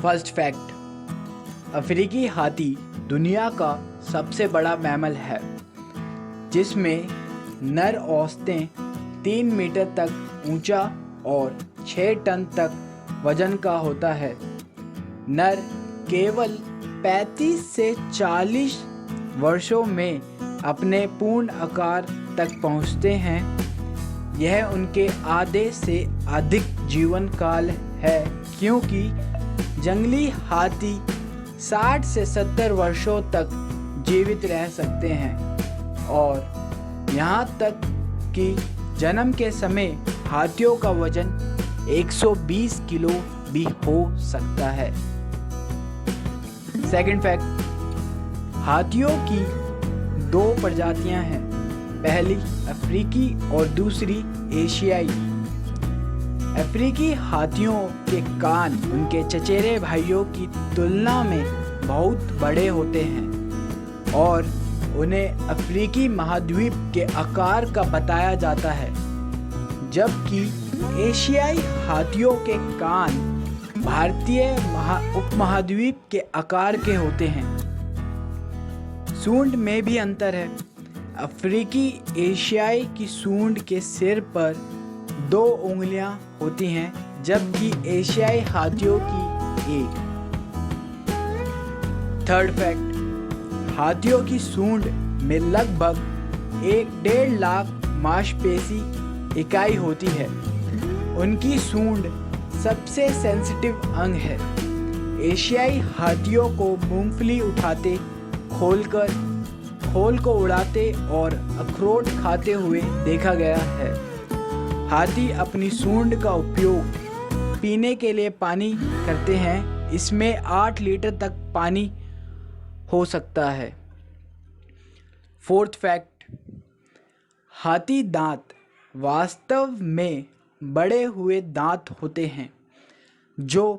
First fact, अफ्रीकी हाथी दुनिया का सबसे बड़ा मैमल है, जिसमें नर औसतें 3 मीटर तक ऊंचा और 6 टन तक वजन का होता है। नर केवल 35 से 40 वर्षों में अपने पूर्ण आकार तक पहुंचते हैं। यह उनके आधे से अधिक जीवन काल है, क्योंकि जंगली हाथी 60 से 70 वर्षों तक जीवित रह सकते हैं और यहाँ तक कि जन्म के समय हाथियों का वजन 120 किलो भी हो सकता है। सेकंड फैक्ट, हाथियों की 2 प्रजातियां हैं, पहली अफ्रीकी और दूसरी एशियाई। अफ्रीकी हाथियों के कान उनके चचेरे भाइयों की तुलना में बहुत बड़े होते हैं और उन्हें अफ्रीकी महाद्वीप के आकार का बताया जाता है, जबकि एशियाई हाथियों के कान भारतीय उपमहाद्वीप के आकार के होते हैं। सूंड में भी अंतर है। अफ्रीकी एशियाई की सूंड के सिर पर 2 उंगलियां होती हैं, जबकि एशियाई हाथियों की 1। थर्ड फैक्ट, हाथियों की सूंड में लगभग 1.5 लाख मांसपेशी इकाई होती है। उनकी सूंड सबसे सेंसिटिव अंग है। एशियाई हाथियों को मूंगफली उठाते, खोल को उड़ाते और अखरोट खाते हुए देखा गया है। हाथी अपनी सूंड का उपयोग पीने के लिए पानी करते हैं। इसमें 8 लीटर तक पानी हो सकता है। फोर्थ फैक्ट, हाथी दांत वास्तव में बड़े हुए दांत होते हैं, जो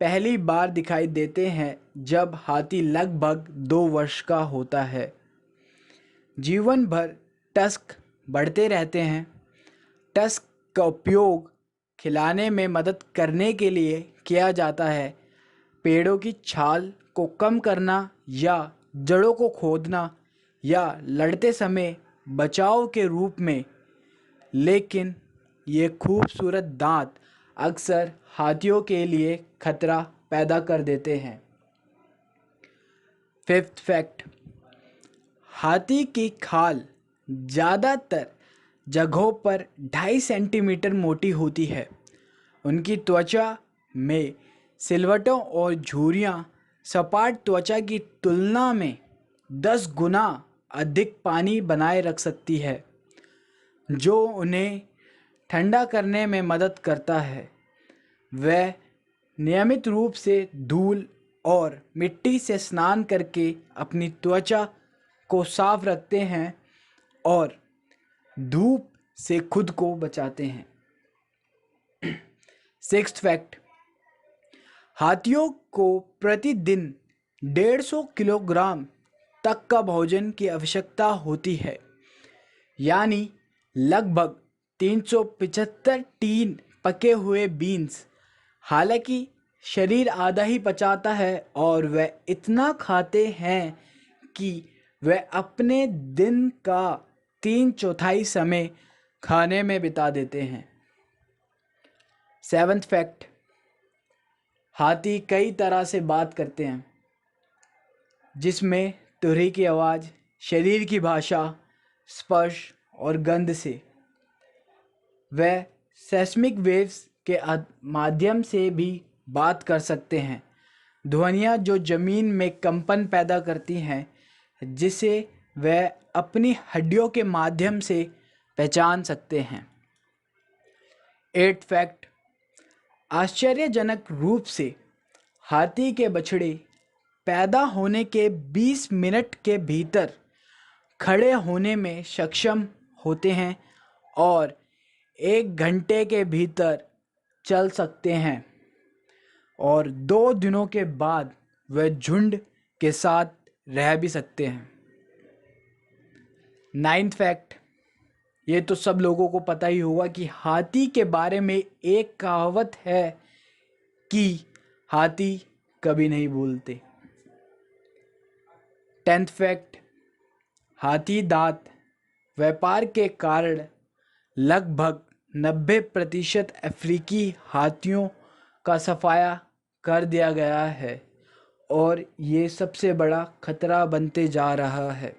पहली बार दिखाई देते हैं जब हाथी लगभग 2 वर्ष का होता है। जीवन भर टस्क बढ़ते रहते हैं। टस्क का उपयोग खिलाने में मदद करने के लिए किया जाता है, पेड़ों की छाल को कम करना या जड़ों को खोदना या लड़ते समय बचाव के रूप में। लेकिन ये खूबसूरत दांत अक्सर हाथियों के लिए खतरा पैदा कर देते हैं। फिफ्थ फैक्ट, हाथी की खाल ज़्यादातर जगहों पर 2.5 सेंटीमीटर मोटी होती है। उनकी त्वचा में सिलवटों और झुर्रियाँ सपाट त्वचा की तुलना में 10 गुना अधिक पानी बनाए रख सकती है, जो उन्हें ठंडा करने में मदद करता है। वह नियमित रूप से धूल और मिट्टी से स्नान करके अपनी त्वचा को साफ रखते हैं और धूप से खुद को बचाते हैं। सिक्स्थ फैक्ट, हाथियों को प्रतिदिन 150 किलोग्राम तक का भोजन की आवश्यकता होती है, यानी लगभग 375 टीन पके हुए बीन्स। हालांकि शरीर आधा ही पचाता है और वह इतना खाते हैं कि वह अपने दिन का 3/4 समय खाने में बिता देते हैं। सेवंथ फैक्ट, हाथी कई तरह से बात करते हैं, जिसमें तुरही की आवाज़, शरीर की भाषा, स्पर्श और गंध से। वह सेस्मिक वेव्स के माध्यम से भी बात कर सकते हैं, ध्वनियाँ जो ज़मीन में कंपन पैदा करती हैं, जिसे वह अपनी हड्डियों के माध्यम से पहचान सकते हैं। एट्थ फैक्ट, आश्चर्यजनक रूप से हाथी के बछड़े पैदा होने के 20 मिनट के भीतर खड़े होने में सक्षम होते हैं और 1 घंटे के भीतर चल सकते हैं और 2 दिनों के बाद वह झुंड के साथ रह भी सकते हैं। नाइन्थ फैक्ट, ये तो सब लोगों को पता ही होगा कि हाथी के बारे में एक कहावत है कि हाथी कभी नहीं भूलते। 10th फैक्ट, हाथी दांत व्यापार के कारण लगभग 90% अफ्रीकी हाथियों का सफाया कर दिया गया है और ये सबसे बड़ा खतरा बनते जा रहा है।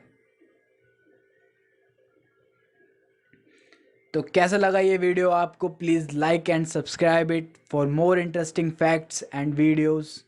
तो कैसा लगा ये वीडियो आपको? Please like and subscribe it for more interesting facts and videos.